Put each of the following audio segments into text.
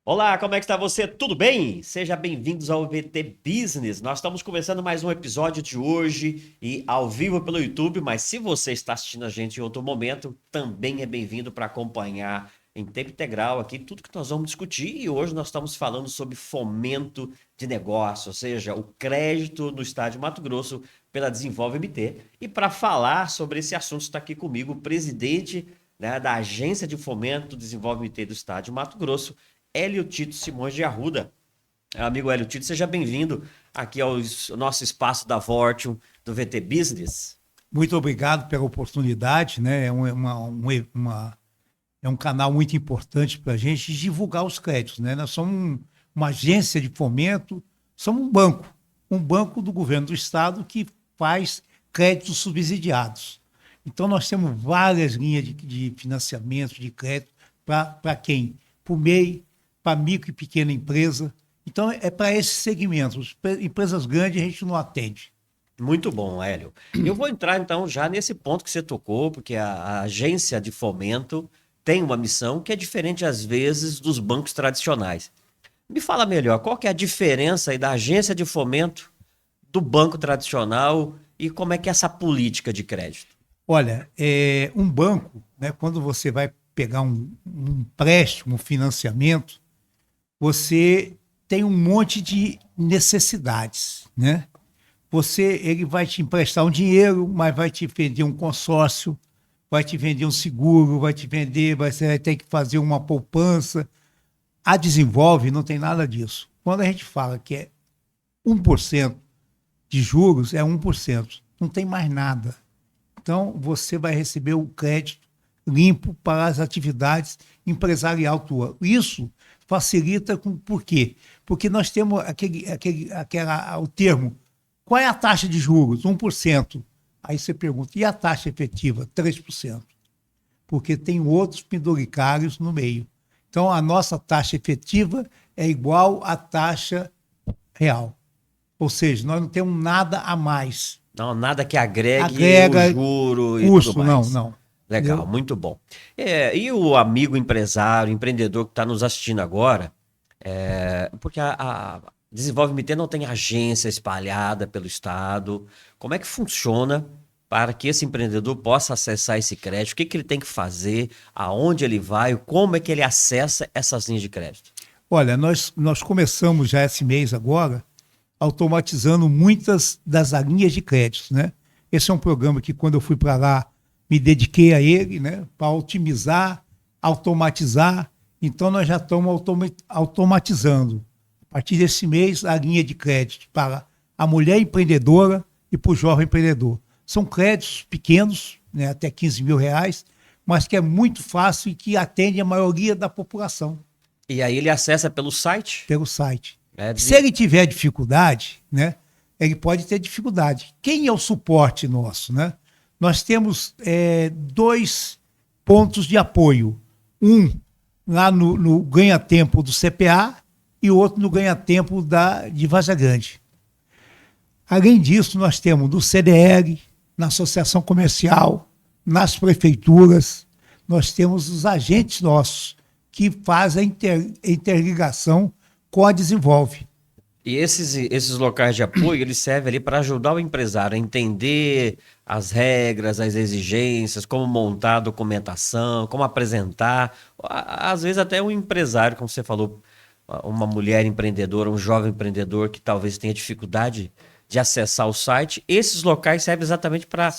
Olá, como é que está você? Tudo bem? Seja bem-vindos ao VT Business. Nós estamos começando mais um episódio de hoje e ao vivo pelo YouTube, mas se você está assistindo a gente em outro momento, também é bem-vindo para acompanhar em tempo integral aqui tudo que nós vamos discutir. E hoje nós estamos falando sobre fomento de negócio, ou seja, o crédito no estado de Mato Grosso pela Desenvolve MT. E para falar sobre esse assunto está aqui comigo o presidente, né, da Agência de Fomento Desenvolve MT do estado de Mato Grosso, Hélio Tito Simões de Arruda. Amigo Hélio Tito, seja bem-vindo aqui ao nosso espaço da Fortune, do VT Business. Muito obrigado pela oportunidade, né? É um canal muito importante para a gente divulgar os créditos, né? Nós somos uma agência de fomento, somos um banco do governo do estado que faz créditos subsidiados. Então nós temos várias linhas de financiamento, de crédito, para quem? Para o MEI, para micro e pequena empresa. Então, é para esses segmentos. Empresas grandes a gente não atende. Muito bom, Hélio. Eu vou entrar, então, já nesse ponto que você tocou, porque a agência de fomento tem uma missão que é diferente, às vezes, dos bancos tradicionais. Me fala melhor, qual que é a diferença aí da agência de fomento do banco tradicional e como é que é essa política de crédito? Olha, um banco, né, quando você vai pegar um empréstimo, um financiamento, você tem um monte de necessidades, né? Ele vai te emprestar um dinheiro, mas vai te vender um consórcio, vai te vender um seguro, você vai ter que fazer uma poupança. A Desenvolve não tem nada disso. Quando a gente fala que é 1% de juros, é 1%, não tem mais nada. Então, você vai receber o crédito limpo para as atividades empresarial tua. Isso facilita por quê? Porque nós temos o termo, qual é a taxa de juros? 1%. Aí você pergunta, e a taxa efetiva? 3%. Porque tem outros penduricários no meio. Então, a nossa taxa efetiva é igual à taxa real. Ou seja, nós não temos nada a mais. Não, nada que agregue o juro e custo, tudo mais. Não. Legal, Entendeu? muito bom. E o amigo empresário, empreendedor que está nos assistindo agora, porque a Desenvolve MT não tem agência espalhada pelo estado. Como é que funciona para que esse empreendedor possa acessar esse crédito? O que que ele tem que fazer? Aonde ele vai? Como é que ele acessa essas linhas de crédito? Olha, nós começamos já esse mês agora automatizando muitas das linhas de crédito, né? Esse é um programa que, quando eu fui para lá, me dediquei a ele, né, para otimizar, automatizar. Então, nós já estamos automatizando, a partir desse mês, a linha de crédito para a mulher empreendedora e para o jovem empreendedor. São créditos pequenos, né, até R$ 15.000, mas que é muito fácil e que atende a maioria da população. E aí ele acessa pelo site? Pelo site. Se ele tiver dificuldade, né, ele pode ter dificuldade. Quem é o suporte nosso, né? Nós temos 2 pontos de apoio. Um lá no ganha-tempo do CPA e outro no ganha-tempo de Várzea Grande. Além disso, nós temos no CDL, na Associação Comercial, nas prefeituras, nós temos os agentes nossos que fazem a interligação com a Desenvolve. E esses locais de apoio, eles servem ali para ajudar o empresário a entender as regras, as exigências, como montar a documentação, como apresentar. Às vezes até um empresário, como você falou, uma mulher empreendedora, um jovem empreendedor que talvez tenha dificuldade de acessar o site, esses locais servem exatamente para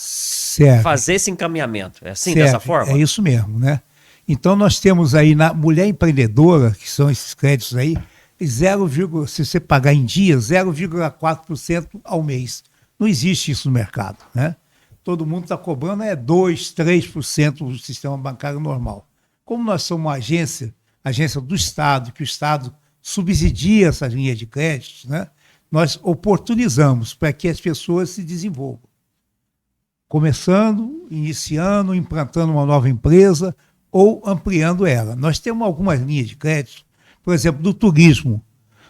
fazer esse encaminhamento. É assim, dessa forma? É isso mesmo, né? Então nós temos aí na mulher empreendedora, que são esses créditos aí, se você pagar em dia, 0,4% ao mês. Não existe isso no mercado, né? Todo mundo está cobrando 2%, 3% do sistema bancário normal. Como nós somos uma agência do Estado, que o Estado subsidia essas linhas de crédito, né? Nós oportunizamos para que as pessoas se desenvolvam. Começando, iniciando, implantando uma nova empresa ou ampliando ela. Nós temos algumas linhas de crédito, por exemplo, do turismo.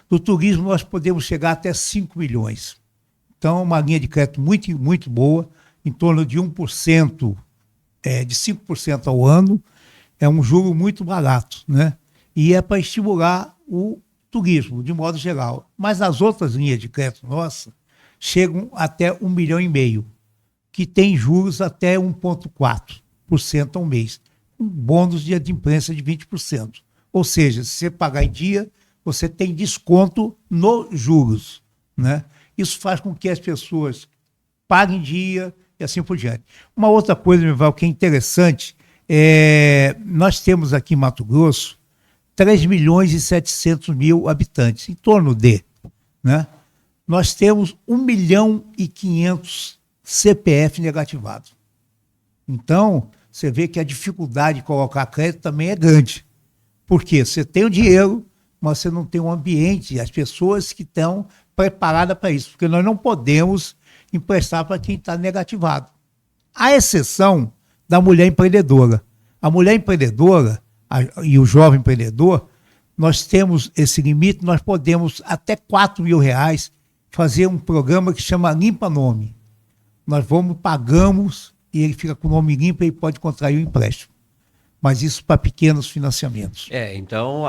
Do turismo nós podemos chegar até 5 milhões. Então, uma linha de crédito muito, muito boa, em torno de 1%, de 5% ao ano, é um juro muito barato, né? E é para estimular o turismo, de modo geral. Mas as outras linhas de crédito nossa chegam até 1,5 milhão, que tem juros até 1,4% ao mês, um bônus de adimplência de 20%. Ou seja, se você pagar em dia, você tem desconto nos juros, né? Isso faz com que as pessoas paguem em dia e assim por diante. Uma outra coisa, Mival, que é interessante, nós temos aqui em Mato Grosso 3.700.000 habitantes, em torno de, né? Nós temos 1.500.000 CPF negativado. Então, você vê que a dificuldade de colocar crédito também é grande. Porque você tem o dinheiro, mas você não tem um ambiente, as pessoas que estão preparadas para isso. Porque nós não podemos emprestar para quem está negativado. À exceção da mulher empreendedora. A mulher empreendedora e o jovem empreendedor, nós temos esse limite, nós podemos até R$4 mil fazer um programa que chama Limpa Nome. Nós pagamos e ele fica com o nome limpo e ele pode contrair o empréstimo. Mas isso para pequenos financiamentos. Então,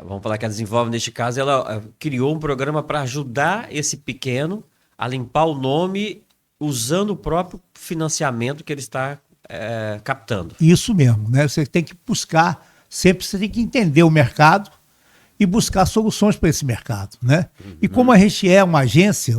vamos falar que a Desenvolve, neste caso, ela criou um programa para ajudar esse pequeno a limpar o nome usando o próprio financiamento que ele está captando. Isso mesmo, né? Você tem que buscar, sempre você tem que entender o mercado e buscar soluções para esse mercado, né? Uhum. E como a gente é uma agência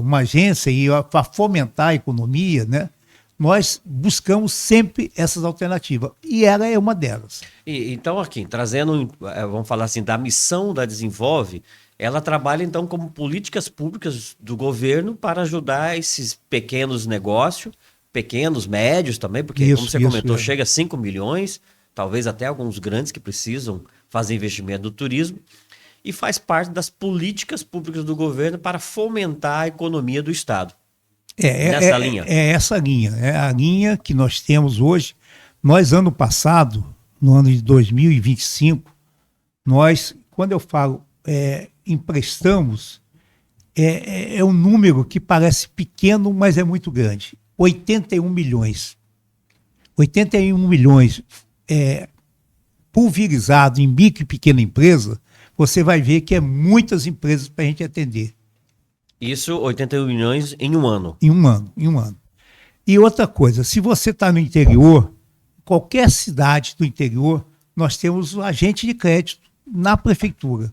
e para fomentar a economia, né? Nós buscamos sempre essas alternativas e ela é uma delas. Então, aqui, trazendo, vamos falar assim, da missão da Desenvolve, ela trabalha então como políticas públicas do governo para ajudar esses pequenos negócios, pequenos, médios também, porque como você comentou, chega a 5 milhões, talvez até alguns grandes que precisam fazer investimento no turismo, e faz parte das políticas públicas do governo para fomentar a economia do Estado. Nessa linha. É essa linha, é a linha que nós temos hoje. Nós, ano passado, no ano de 2025, nós, quando eu falo emprestamos, é um número que parece pequeno, mas é muito grande. 81 milhões. 81 milhões pulverizado em micro e pequena empresa, você vai ver que é muitas empresas para a gente atender. Isso, 81 milhões em um ano. Em um ano. E outra coisa, se você está no interior, qualquer cidade do interior, nós temos um agente de crédito na prefeitura,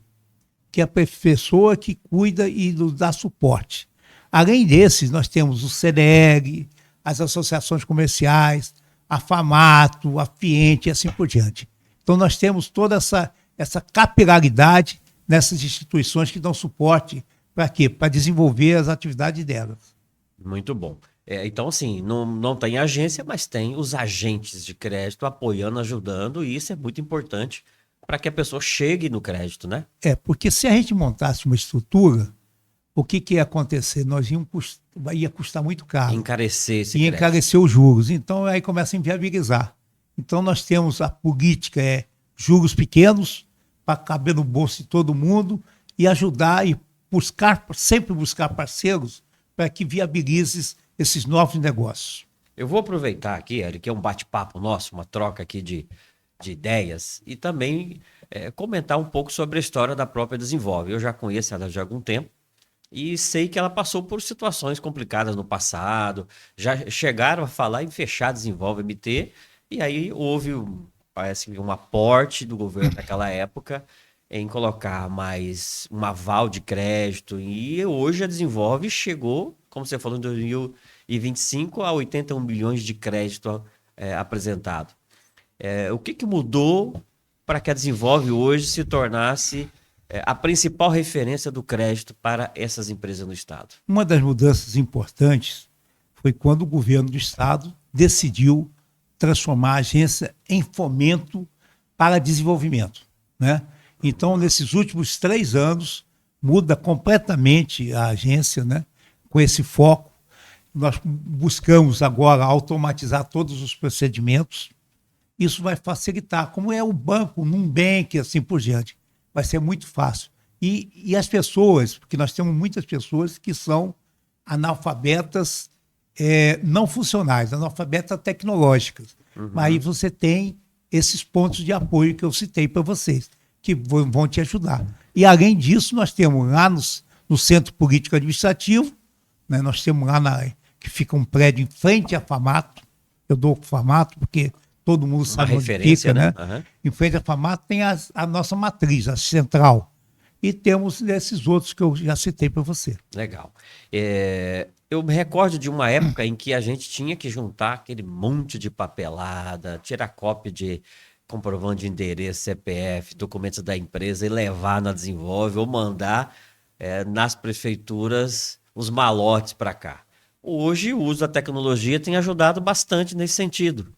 que é a pessoa que cuida e nos dá suporte. Além desses, nós temos o CDR, as associações comerciais, a FAMATO, a FIENTE e assim por diante. Então nós temos toda essa capilaridade nessas instituições que dão suporte para quê? Para desenvolver as atividades delas. Muito bom. Então, assim, não tem agência, mas tem os agentes de crédito apoiando, ajudando, e isso é muito importante para que a pessoa chegue no crédito, né? Porque se a gente montasse uma estrutura, o que ia acontecer? Ia custar muito caro. Encarecer esse crédito. Ia encarecer os juros. Então, aí começa a inviabilizar. Então, nós temos a política, juros pequenos, para caber no bolso de todo mundo, e ajudar e sempre buscar parceiros para que viabilize esses novos negócios. Eu vou aproveitar aqui, Eric, que é um bate-papo nosso, uma troca aqui de ideias, e também comentar um pouco sobre a história da própria Desenvolve. Eu já conheço ela de algum tempo e sei que ela passou por situações complicadas no passado, já chegaram a falar em fechar a Desenvolve MT, e aí houve, parece um aporte do governo naquela época em colocar mais um aval de crédito, e hoje a Desenvolve chegou, como você falou, em 2025 a 81 bilhões de crédito apresentado. O que mudou para que a Desenvolve hoje se tornasse a principal referência do crédito para essas empresas no Estado? Uma das mudanças importantes foi quando o governo do Estado decidiu transformar a agência em fomento para desenvolvimento, né? Então, nesses últimos 3 anos, muda completamente a agência, né? Com esse foco. Nós buscamos agora automatizar todos os procedimentos. Isso vai facilitar, como é o banco, Nubank e assim por diante. Vai ser muito fácil. E as pessoas, porque nós temos muitas pessoas que são analfabetas não funcionais, analfabetas tecnológicas. Uhum. Mas aí você tem esses pontos de apoio que eu citei para vocês. que vão te ajudar. E, além disso, nós temos lá no Centro Político Administrativo, né, nós temos lá que fica um prédio em frente à FAMATO. Eu dou FAMATO porque todo mundo sabe onde fica, né? Uhum. Em frente à FAMATO tem a nossa matriz, a central. E temos esses outros que eu já citei para você. Legal. Eu me recordo de uma época em que a gente tinha que juntar aquele monte de papelada, tirar cópia de comprovante de endereço, CPF, documentos da empresa e levar na Desenvolve ou mandar nas prefeituras os malotes para cá. Hoje, o uso da tecnologia tem ajudado bastante nesse sentido.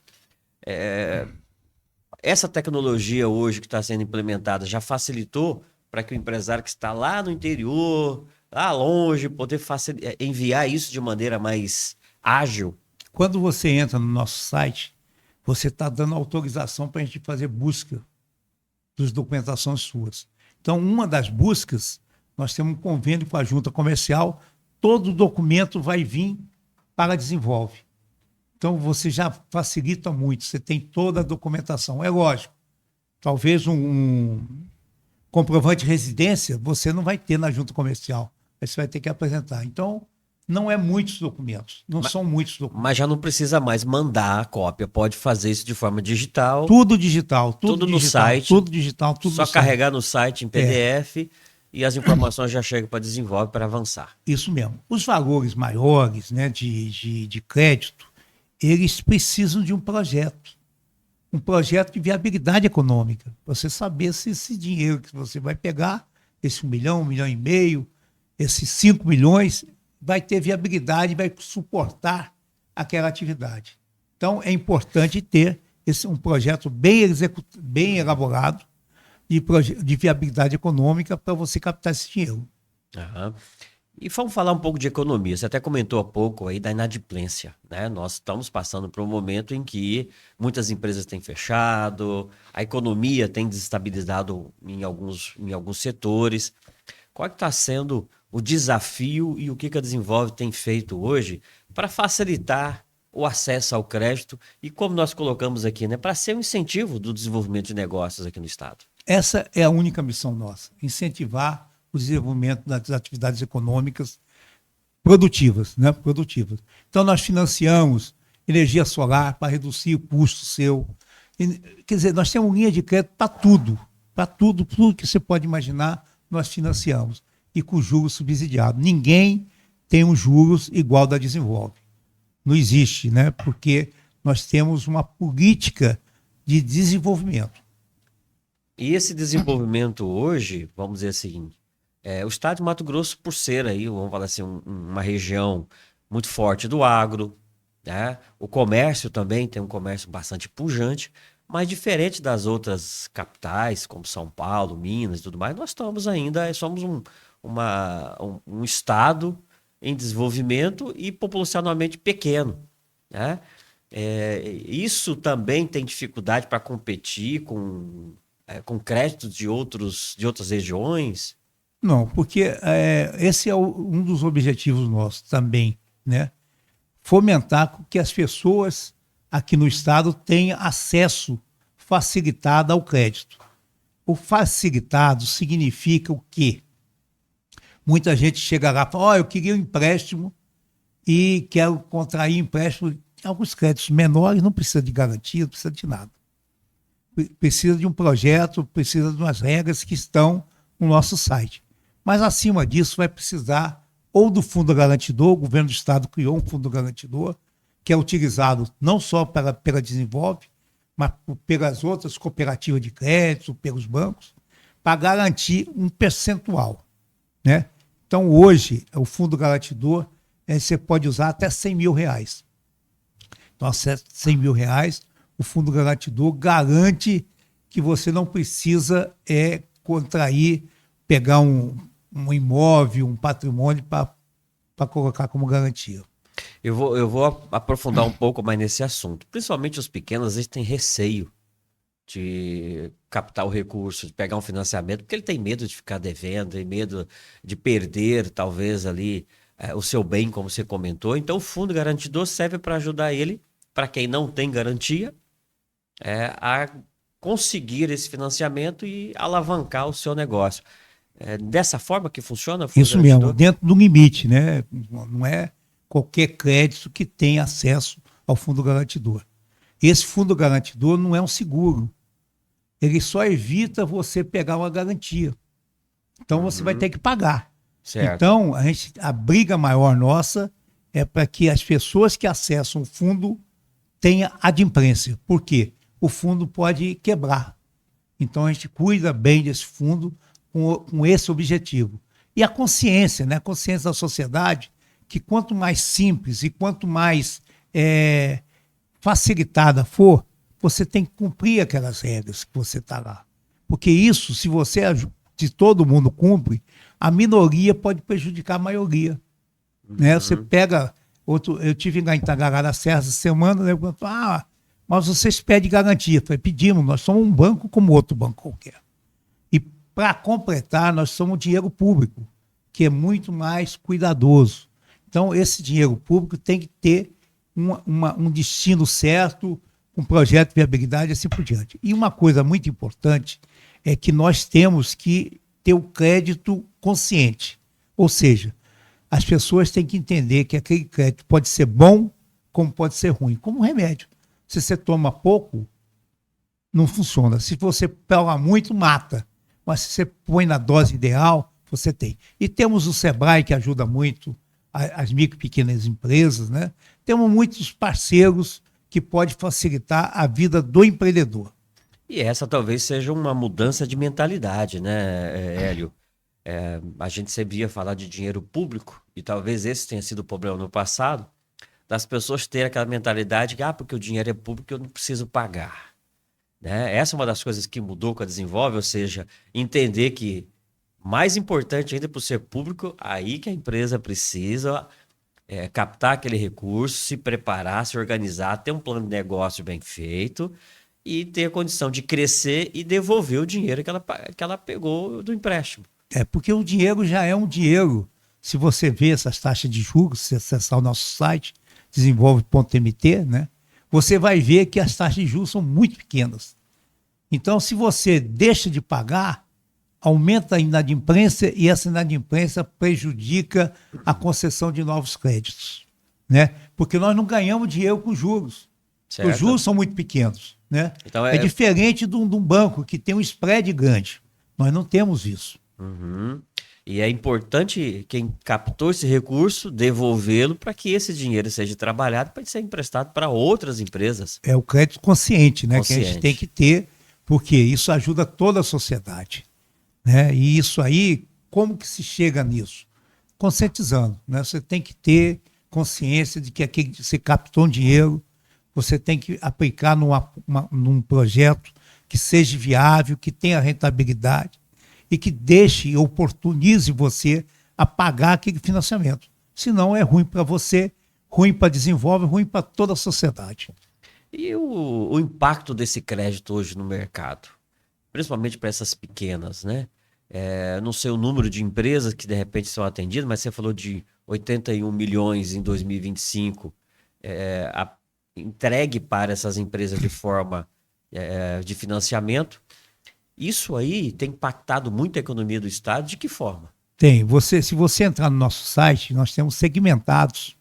Essa tecnologia hoje que está sendo implementada já facilitou para que o empresário que está lá no interior, lá longe, poder enviar isso de maneira mais ágil? Quando você entra no nosso site, você está dando autorização para a gente fazer busca das documentações suas. Então, uma das buscas, nós temos um convênio com a Junta Comercial, todo documento vai vir para a Desenvolve. Então, você já facilita muito, você tem toda a documentação. É lógico, talvez um comprovante de residência você não vai ter na Junta Comercial, aí você vai ter que apresentar. Então, não é muitos documentos, são muitos documentos. Mas já não precisa mais mandar a cópia, pode fazer isso de forma digital. Tudo digital, tudo digital, no site. Tudo digital, tudo só no carregar site. no site em PDF e as informações já chegam para Desenvolve para avançar. Isso mesmo. Os valores maiores, né, de crédito, eles precisam de um projeto de viabilidade econômica, para você saber se esse dinheiro que você vai pegar, esse 1 milhão, 1,5 milhão, esses 5 milhões, vai ter viabilidade, vai suportar aquela atividade. Então, é importante ter um projeto bem elaborado de viabilidade econômica para você captar esse dinheiro. Uhum. E vamos falar um pouco de economia. Você até comentou há pouco aí da inadimplência, né? Nós estamos passando por um momento em que muitas empresas têm fechado, a economia tem desestabilizado em alguns setores. Qual é que está sendo o desafio e o que a Desenvolve tem feito hoje para facilitar o acesso ao crédito e, como nós colocamos aqui, né, para ser um incentivo do desenvolvimento de negócios aqui no estado? Essa é a única missão nossa, incentivar o desenvolvimento das atividades econômicas produtivas, né? Produtivas. Então, nós financiamos energia solar para reduzir o custo seu. Quer dizer, nós temos linha de crédito para tudo que você pode imaginar, nós financiamos. E com juros subsidiados. Ninguém tem um juros igual da Desenvolve. Não existe, né? Porque nós temos uma política de desenvolvimento. E esse desenvolvimento hoje, vamos dizer assim, o estado de Mato Grosso, por ser aí, vamos falar assim, uma região muito forte do agro, né? O comércio também tem um comércio bastante pujante, mas diferente das outras capitais, como São Paulo, Minas e tudo mais, nós somos um estado em desenvolvimento e populacionalmente pequeno, né? Isso também tem dificuldade para competir com créditos de outras regiões? Não, porque esse é um dos objetivos nossos também, né? Fomentar que as pessoas aqui no estado tenham acesso facilitado ao crédito. O facilitado significa o quê? Muita gente chega lá e fala, eu queria um empréstimo e quero contrair empréstimo. Alguns créditos menores não precisa de garantia, não precisa de nada. Precisa de um projeto, precisa de umas regras que estão no nosso site. Mas, acima disso, vai precisar ou do Fundo Garantidor, o governo do estado criou um Fundo Garantidor, que é utilizado não só pela Desenvolve, mas pelas outras cooperativas de crédito, pelos bancos, para garantir um percentual, né? Então, hoje, o Fundo Garantidor, você pode usar até R$100 mil. Então, até R$100 mil, o Fundo Garantidor garante que você não precisa contrair, pegar um imóvel, um patrimônio para colocar como garantia. Eu vou aprofundar um pouco mais nesse assunto. Principalmente os pequenos, às vezes têm receio de captar o recurso, de pegar um financiamento, porque ele tem medo de ficar devendo, tem medo de perder, talvez, ali o seu bem, como você comentou. Então, o Fundo Garantidor serve para ajudar ele, para quem não tem garantia, a conseguir esse financiamento e alavancar o seu negócio. É dessa forma que funciona o Fundo Isso mesmo, Garantidor? dentro do limite, né? Não é qualquer crédito que tem acesso ao fundo garantidor. Esse fundo garantidor não é um seguro. Ele só evita você pegar uma garantia. Então você vai ter que pagar. Certo. Então, a briga maior nossa é para que as pessoas que acessam o fundo tenham adimplência. Por quê? O fundo pode quebrar. Então a gente cuida bem desse fundo com esse objetivo. E a consciência, né? A consciência da sociedade, que quanto mais simples e quanto mais facilitada for, você tem que cumprir aquelas regras que você está lá. Porque isso, se todo mundo cumpre, a minoria pode prejudicar a maioria. Né? Você pega... eu tive em Itagará da Serra essa semana, né? Mas vocês pedem garantia. Eu falei, pedimos, nós somos um banco como outro banco qualquer. E para completar, nós somos dinheiro público, que é muito mais cuidadoso. Então, esse dinheiro público tem que ter um destino certo, um projeto de viabilidade e assim por diante. E uma coisa muito importante é que nós temos que ter o crédito consciente. Ou seja, as pessoas têm que entender que aquele crédito pode ser bom, como pode ser ruim, como um remédio. Se você toma pouco, não funciona. Se você pega muito, mata. Mas se você põe na dose ideal, você tem. E temos o Sebrae, que ajuda muito as micro e pequenas empresas, né? Temos muitos parceiros que podem facilitar a vida do empreendedor. E essa talvez seja uma mudança de mentalidade, né, Hélio? A gente sempre ia falar de dinheiro público, e talvez esse tenha sido o problema no passado, das pessoas terem aquela mentalidade que, porque o dinheiro é público, eu não preciso pagar. Né? Essa é uma das coisas que mudou com a Desenvolve, ou seja, entender que, mais importante ainda por ser público, aí que a empresa precisa captar aquele recurso, se preparar, se organizar, ter um plano de negócio bem feito e ter a condição de crescer e devolver o dinheiro que ela pegou do empréstimo. Porque o dinheiro já é um dinheiro. Se você vê essas taxas de juros, se acessar o nosso site, desenvolve.mt, né? Você vai ver que as taxas de juros são muito pequenas. Então, se você deixa de pagar, aumenta a inadimplência e essa inadimplência prejudica a concessão de novos créditos, né? Porque nós não ganhamos dinheiro com juros. Certo? Os juros são muito pequenos, né? Então é diferente de um banco que tem um spread grande. Nós não temos isso. Uhum. E é importante quem captou esse recurso devolvê-lo para que esse dinheiro seja trabalhado para ser emprestado para outras empresas. É o crédito consciente, né? Consciente. Que a gente tem que ter, porque isso ajuda toda a sociedade. Né? E isso aí, como que se chega nisso? Conscientizando. Né? Você tem que ter consciência de que aquele, você captou um dinheiro, você tem que aplicar num projeto que seja viável, que tenha rentabilidade e que deixe e oportunize você a pagar aquele financiamento. Senão é ruim para você, ruim para Desenvolve, ruim para toda a sociedade. E o impacto desse crédito hoje no mercado? Principalmente para essas pequenas, né? Não sei o número de empresas que de repente são atendidas, mas você falou de 81 milhões em 2025 entregue para essas empresas de forma de financiamento. Isso aí tem impactado muito a economia do Estado? De que forma? Tem. Se você entrar no nosso site, nós temos segmentados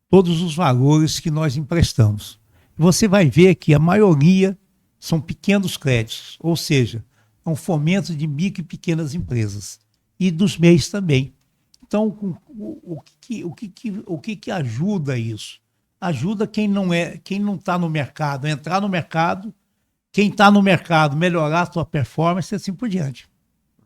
todos os valores que nós emprestamos. Você vai ver que a maioria são pequenos créditos, ou seja, é um fomento de micro e pequenas empresas. E dos MEIs também. Então, o que ajuda isso? Ajuda quem não está no mercado, a entrar no mercado, quem está no mercado, melhorar a sua performance e assim por diante.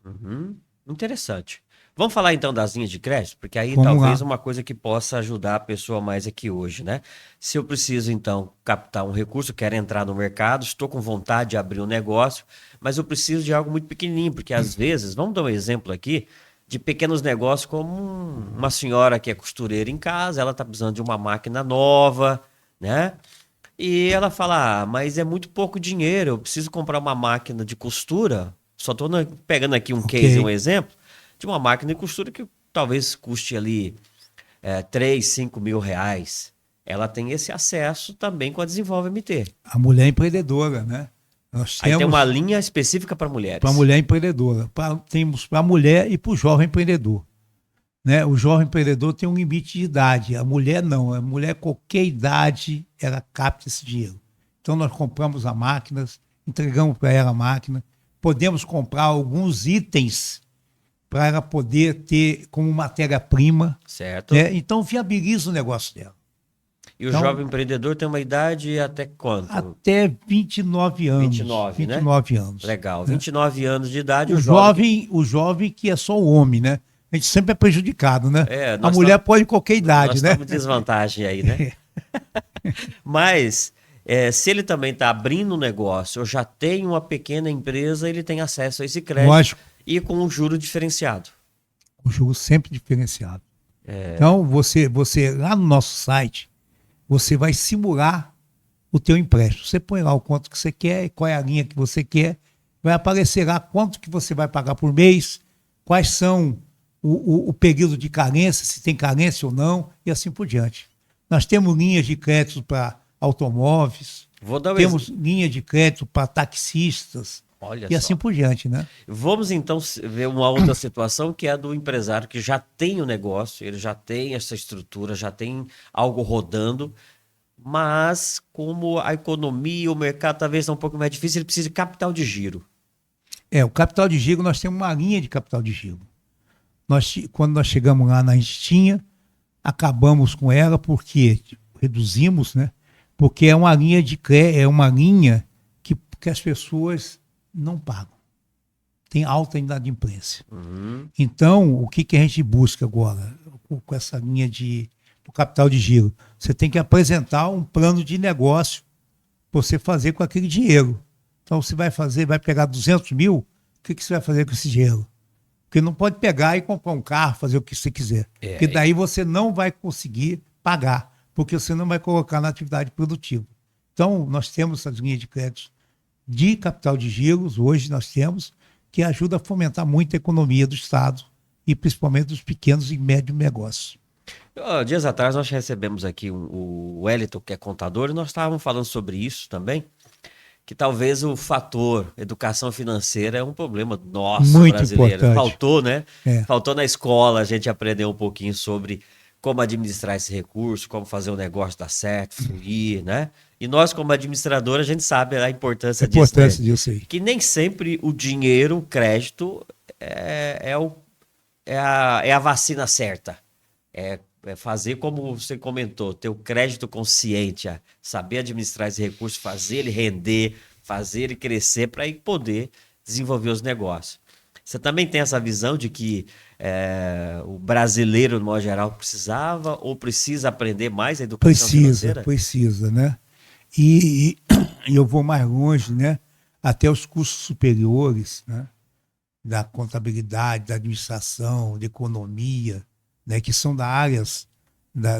Uhum. Interessante. Vamos falar então das linhas de crédito, porque aí Vamos talvez lá. uma coisa que possa ajudar a pessoa mais aqui hoje, né? Se eu preciso então captar um recurso, quero entrar no mercado, estou com vontade de abrir um negócio, mas eu preciso de algo muito pequenininho, porque às vezes, vamos dar um exemplo aqui, de pequenos negócios como uma senhora que é costureira em casa, ela está precisando de uma máquina nova, né? E ela fala, mas é muito pouco dinheiro, eu preciso comprar uma máquina de costura, só estou pegando aqui um case, um exemplo, de uma máquina de costura que talvez custe ali 3, 5 mil reais. Ela tem esse acesso também com a Desenvolve MT. A mulher empreendedora, né? Nós Aí tem temos uma linha específica para mulheres. para a mulher empreendedora, temos para a mulher e para o jovem empreendedor. Né? O jovem empreendedor tem um limite de idade, a mulher não. A mulher, qualquer idade, ela capta esse dinheiro. Então, nós compramos a máquina, entregamos para ela a máquina, podemos comprar alguns itens para ela poder ter como matéria-prima. Certo. Né? Então, viabiliza o negócio dela. E o Então, jovem empreendedor tem uma idade até quanto? Até 29 anos. 29, né? 29 anos. Legal. Né? 29 anos de idade, O jovem que é só o homem, né? A gente sempre é prejudicado, né? A mulher pode qualquer idade, nós né? estamos em desvantagem aí, né? Mas, se ele também está abrindo um negócio ou já tem uma pequena empresa, ele tem acesso a esse crédito. Lógico. E com um juro diferenciado. O juro sempre diferenciado. Então, você lá no nosso site, você vai simular o teu empréstimo. Você põe lá o quanto que você quer, qual é a linha que você quer, vai aparecer lá quanto que você vai pagar por mês, quais são o período de carência, se tem carência ou não, e assim por diante. Nós temos linhas de crédito para automóveis, temos linha de crédito para taxistas, olha e só. assim por diante, né? Vamos então ver uma outra situação que é a do empresário que já tem o negócio, ele já tem essa estrutura, já tem algo rodando, mas como a economia, o mercado talvez está um pouco mais difícil, ele precisa de capital de giro. O capital de giro, nós temos uma linha de capital de giro. Quando nós chegamos lá na Instinha, acabamos com ela porque reduzimos, né? Porque é uma linha que as pessoas não pagam. Tem alta inadimplência. Então, o que a gente busca agora com essa linha do capital de giro? Você tem que apresentar um plano de negócio para você fazer com aquele dinheiro. Então, você vai pegar 200 mil, o que você vai fazer com esse dinheiro? Porque não pode pegar e comprar um carro, fazer o que você quiser. Porque daí você não vai conseguir pagar, porque você não vai colocar na atividade produtiva. Então, nós temos essas linhas de crédito de capital de giros, hoje nós temos, que ajuda a fomentar muito a economia do Estado e principalmente dos pequenos e médios negócios. Dias atrás nós recebemos aqui o Wellington, que é contador, e nós estávamos falando sobre isso também, que talvez o fator educação financeira é um problema nosso, muito brasileiro. Importante. Faltou, né? Faltou na escola a gente aprender um pouquinho sobre como administrar esse recurso, como fazer o negócio dar certo, fluir, né? E nós, como administrador, a gente sabe a importância disso. Né? Disso aí. Que nem sempre o dinheiro, o crédito, é a vacina certa. É fazer como você comentou, ter o crédito consciente, saber administrar esse recurso, fazer ele render, fazer ele crescer para poder desenvolver os negócios. Você também tem essa visão de que o brasileiro, no modo geral, precisava ou precisa aprender mais a educação financeira? Precisa, né? E eu vou mais longe, né? Até os cursos superiores, né? Da contabilidade, da administração, de economia, né? Que são da áreas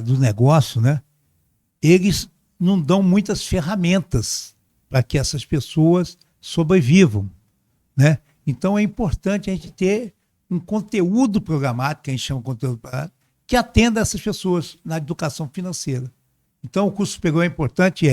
do negócio, né? Eles não dão muitas ferramentas para que essas pessoas sobrevivam, né? Então é importante a gente ter um conteúdo programático, que a gente chama de conteúdo programático, que atenda essas pessoas na educação financeira. Então o curso superior é importante,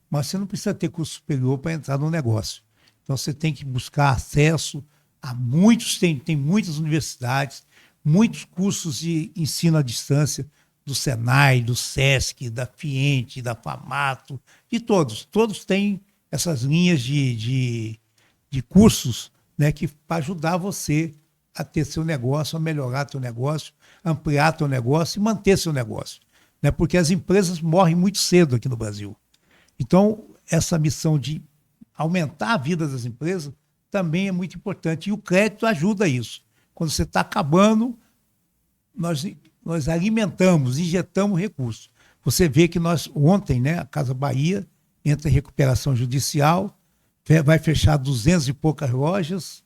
mas você não precisa ter curso superior para entrar no negócio. Então você tem que buscar acesso a muitos, tem muitas universidades, muitos cursos de ensino à distância, do Senai, do Sesc, da Fiente, da Famato, de todos. Todos têm essas linhas de cursos, né, que para ajudar você a ter seu negócio, a melhorar seu negócio, ampliar seu negócio e manter seu negócio. Né, porque as empresas morrem muito cedo aqui no Brasil. Então, essa missão de aumentar a vida das empresas também é muito importante. E o crédito ajuda isso. Quando você está acabando, nós alimentamos, injetamos recursos. Você vê que ontem, né, a Casa Bahia entra em recuperação judicial, vai fechar 200 e poucas lojas,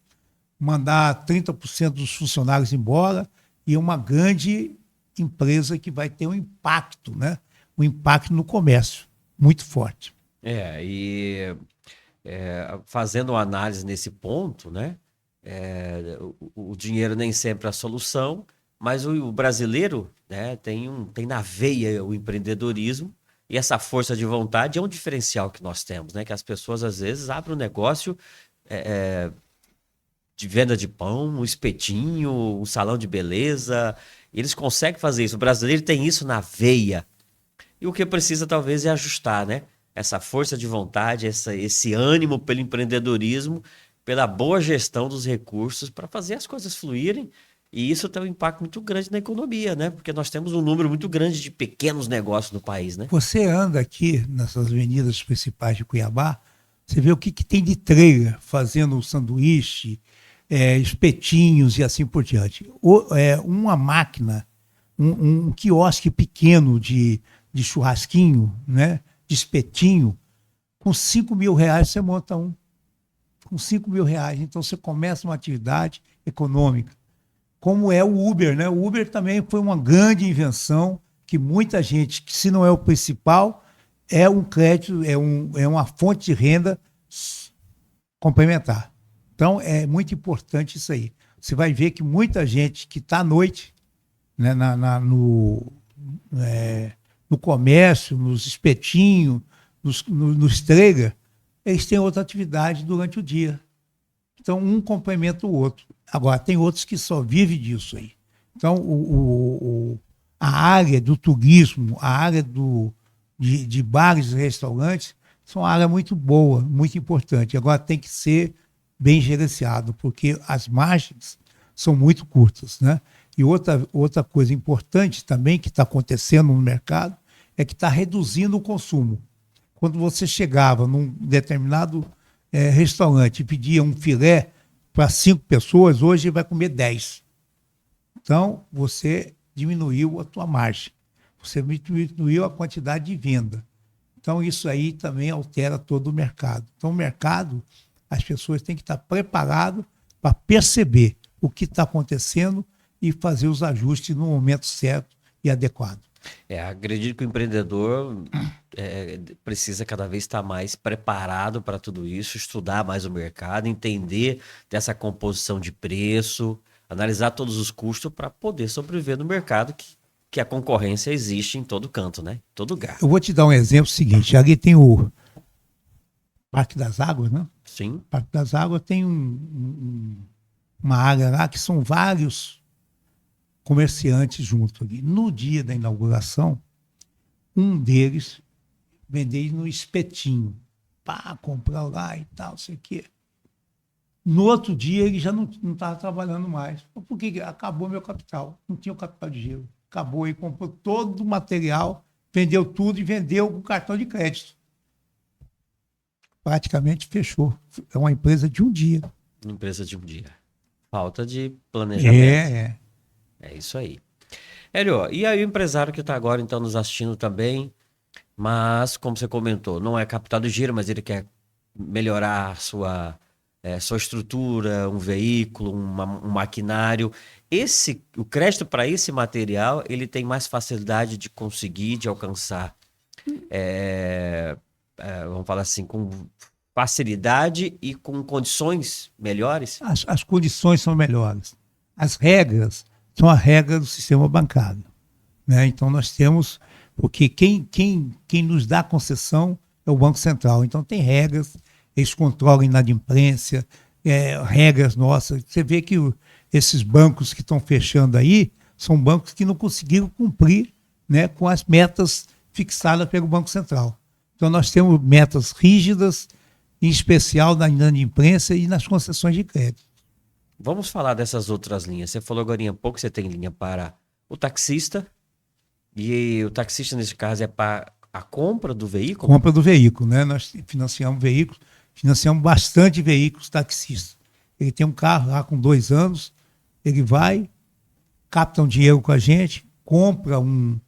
mandar 30% dos funcionários embora, e é uma grande empresa que vai ter um impacto, né? Um impacto no comércio muito forte. Fazendo uma análise nesse ponto, né? O dinheiro nem sempre é a solução, mas o brasileiro, né, tem na veia o empreendedorismo E essa força de vontade é um diferencial que nós temos, né? Que as pessoas, às vezes, abrem um negócio de venda de pão, um espetinho, um salão de beleza. Eles conseguem fazer isso. O brasileiro tem isso na veia. E o que precisa, talvez, é ajustar, né? Essa força de vontade, esse ânimo pelo empreendedorismo, pela boa gestão dos recursos para fazer as coisas fluírem. E isso tem um impacto muito grande na economia, né? Porque nós temos um número muito grande de pequenos negócios no país, né? Você anda aqui nessas avenidas principais de Cuiabá, você vê o que tem de trailer fazendo sanduíche, espetinhos e assim por diante. Uma máquina, um quiosque pequeno de churrasquinho, né? De espetinho, com R$ 5.000 você monta um. Com R$ 5.000. Então você começa uma atividade econômica. Como é o Uber, né? O Uber também foi uma grande invenção que muita gente, que se não é o principal, é um crédito, é uma fonte de renda complementar. Então é muito importante isso aí. Você vai ver que muita gente que está à noite, né, no comércio, nos espetinhos, nos trailers, eles têm outra atividade durante o dia. Então, um complementa o outro. Agora, tem outros que só vivem disso aí. Então, a área do turismo, a área de bares e restaurantes, são uma área muito boa, muito importante. Agora, tem que ser bem gerenciado, porque as margens são muito curtas, né? E outra coisa importante também que está acontecendo no mercado é que está reduzindo o consumo. Quando você chegava num determinado restaurante e pedia um filé para 5 pessoas, hoje vai comer 10. Então, você diminuiu a tua margem. Você diminuiu a quantidade de venda. Então, isso aí também altera todo o mercado. Então, o mercado, as pessoas têm que estar preparadas para perceber o que está acontecendo e fazer os ajustes no momento certo e adequado. Acredito que o empreendedor precisa cada vez estar mais preparado para tudo isso, estudar mais o mercado, entender dessa composição de preço, analisar todos os custos para poder sobreviver no mercado que a concorrência existe em todo canto, né? Em todo lugar. Eu vou te dar um exemplo seguinte. Ali tem o Parque das Águas, né? Sim. O Parque das Águas tem uma área lá que são vários comerciantes junto ali. No dia da inauguração, um deles vendeu no espetinho. Pá, comprar lá e tal, não sei o quê. No outro dia, ele já não estava trabalhando mais. Porque acabou meu capital. Não tinha o capital de giro. Acabou, ele comprou todo o material, vendeu tudo e vendeu com cartão de crédito. Praticamente fechou. É uma empresa de um dia. Empresa de um dia. Falta de planejamento. É isso aí. Hélio, e aí o empresário que está agora então nos assistindo também, mas como você comentou, não é capital de giro, mas ele quer melhorar sua estrutura, um veículo, um maquinário. O crédito para esse material, ele tem mais facilidade de conseguir, de alcançar, vamos falar assim, com facilidade e com condições melhores? As condições são melhores. As regras são a regra do sistema bancário, né? Então nós temos, porque quem nos dá concessão é o Banco Central. Então tem regras, eles controlam a inadimplência, regras nossas. Você vê que esses bancos que estão fechando aí são bancos que não conseguiram cumprir, né, com as metas fixadas pelo Banco Central. Então nós temos metas rígidas, em especial na inadimplência e nas concessões de crédito. Vamos falar dessas outras linhas. Você falou agora há pouco que você tem linha para o taxista, e o taxista, nesse caso, é para a compra do veículo? Compra do veículo, né? Nós financiamos veículos, financiamos bastante veículos taxistas. Ele tem um carro lá com 2 anos, ele vai, capta um dinheiro com a gente, compra um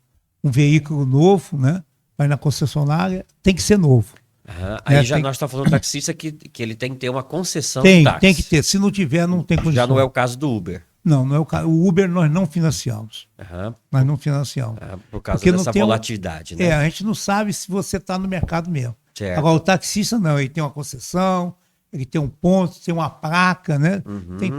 veículo novo, né? Vai na concessionária, tem que ser novo. Aí nós estamos falando do taxista que ele tem que ter uma concessão de táxi. Tem que ter. Se não tiver, não tem condição. Já não é o caso do Uber. Não é o caso. O Uber nós não financiamos. Nós não financiamos. Por causa dessa volatilidade, né? A gente não sabe se você está no mercado mesmo. Certo. Agora, o taxista não. Ele tem uma concessão, ele tem um ponto, tem uma placa, né? Tem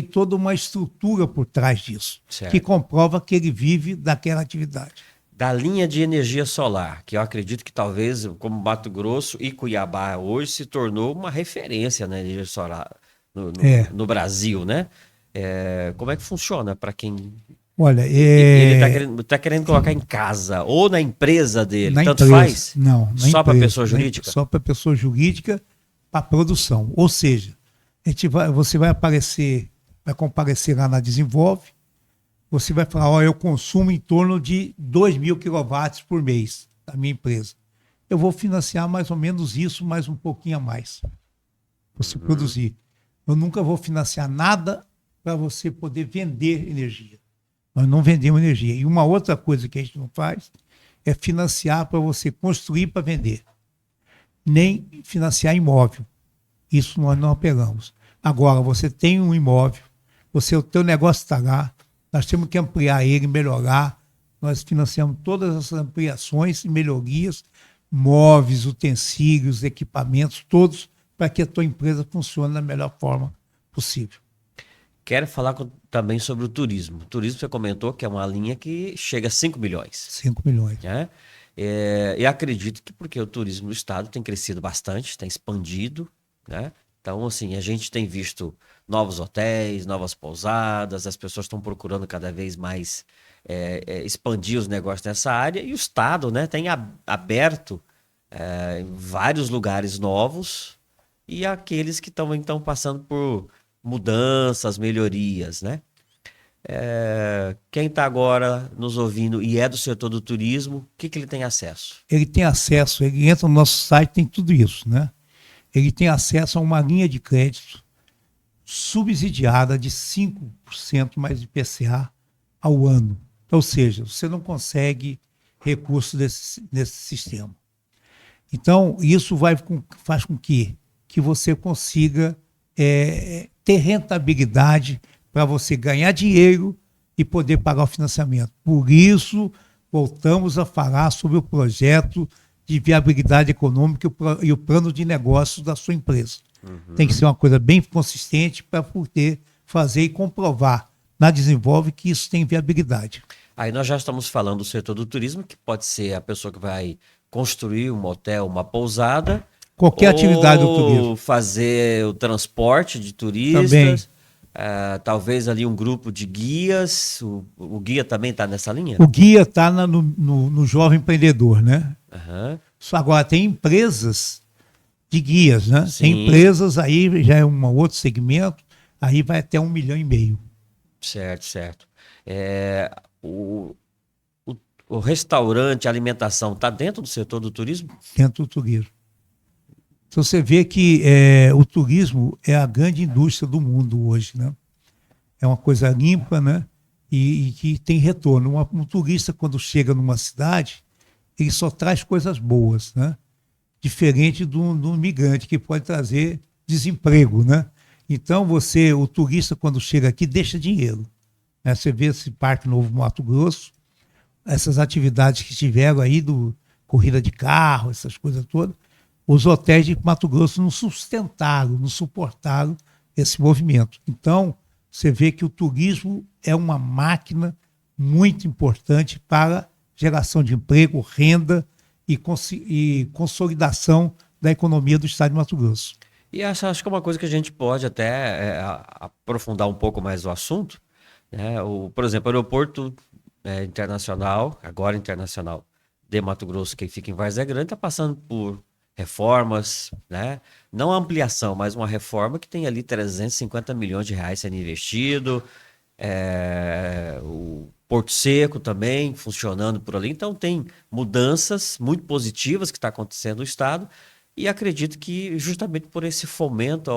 toda uma estrutura por trás disso, certo, que comprova que ele vive daquela atividade. da linha de energia solar, que eu acredito que talvez, como Mato Grosso e Cuiabá hoje, se tornou uma referência na energia solar É, no Brasil, né? Como é que funciona para quem olha, ele tá querendo colocar em casa ou na empresa dele? na Tanto empresa, faz? não, na Só para empresa, pessoa jurídica? só para pessoa jurídica, para produção. Ou seja, você vai aparecer, vai comparecer lá na Desenvolve, você vai falar, ó, eu consumo em torno de 2.000 quilowatts por mês da minha empresa. Eu vou financiar mais ou menos isso, mais um pouquinho a mais, para você produzir. Eu nunca vou financiar nada para você poder vender energia. Nós não vendemos energia. E uma outra coisa que a gente não faz é financiar para você construir para vender. Nem financiar imóvel. Isso nós não apelamos. Agora, você tem um imóvel, o teu negócio está lá, nós temos que ampliar ele, melhorar. Nós financiamos todas as ampliações e melhorias, móveis, utensílios, equipamentos, todos, para que a tua empresa funcione da melhor forma possível. Quero falar também sobre o turismo. O turismo, você comentou que é uma linha que chega a 5 milhões. 5 milhões. Né? E acredito que porque o turismo no estado tem crescido bastante, tem expandido, né? Então, assim, a gente tem visto novos hotéis, novas pousadas, as pessoas estão procurando cada vez mais expandir os negócios nessa área, e o estado, né, tem aberto vários lugares novos e aqueles que estão então passando por mudanças, melhorias, né? Quem está agora nos ouvindo e é do setor do turismo, o que ele tem acesso? Ele tem acesso, ele entra no nosso site, tem tudo isso, né? Ele tem acesso a uma linha de crédito subsidiada de 5% mais IPCA ao ano. Ou seja, você não consegue recursos nesse sistema. Então, isso faz com que você consiga ter rentabilidade para você ganhar dinheiro e poder pagar o financiamento. Por isso, voltamos a falar sobre o projeto de viabilidade econômica e o plano de negócios da sua empresa. Tem que ser uma coisa bem consistente para poder fazer e comprovar na Desenvolve que isso tem viabilidade. Aí nós já estamos falando do setor do turismo, que pode ser a pessoa que vai construir um hotel, uma pousada. Qualquer atividade do turismo. Fazer o transporte de turistas. Talvez ali um grupo de guias. O guia também está nessa linha? O guia está no jovem empreendedor, né? Uhum. Agora, tem empresas de guias, né? Sim. Tem empresas, aí já é um outro segmento, aí vai até 1,5 milhão. Certo, certo. O restaurante, a alimentação, está dentro do setor do turismo? Dentro do turismo. Então você vê que o turismo é a grande indústria do mundo hoje, né? É uma coisa limpa, né? E que tem retorno. Um turista, quando chega numa cidade, ele só traz coisas boas, né? Diferente do imigrante, que pode trazer desemprego, né? Então o turista, quando chega aqui, deixa dinheiro. Né? Você vê esse Parque Novo Mato Grosso, essas atividades que tiveram aí, corrida de carro, essas coisas todas, os hotéis de Mato Grosso não sustentaram, não suportaram esse movimento. Então, você vê que o turismo é uma máquina muito importante para geração de emprego, renda e consolidação da economia do estado de Mato Grosso. E acho que é uma coisa que a gente pode até aprofundar um pouco mais o assunto, né? Por exemplo, o aeroporto internacional, agora internacional, de Mato Grosso, que fica em Várzea Grande, está passando por reformas, né? Não ampliação, mas uma reforma que tem ali 350 milhões de reais sendo investido, o Porto Seco também funcionando por ali. Então tem mudanças muito positivas que está acontecendo no estado, e acredito que justamente por esse fomento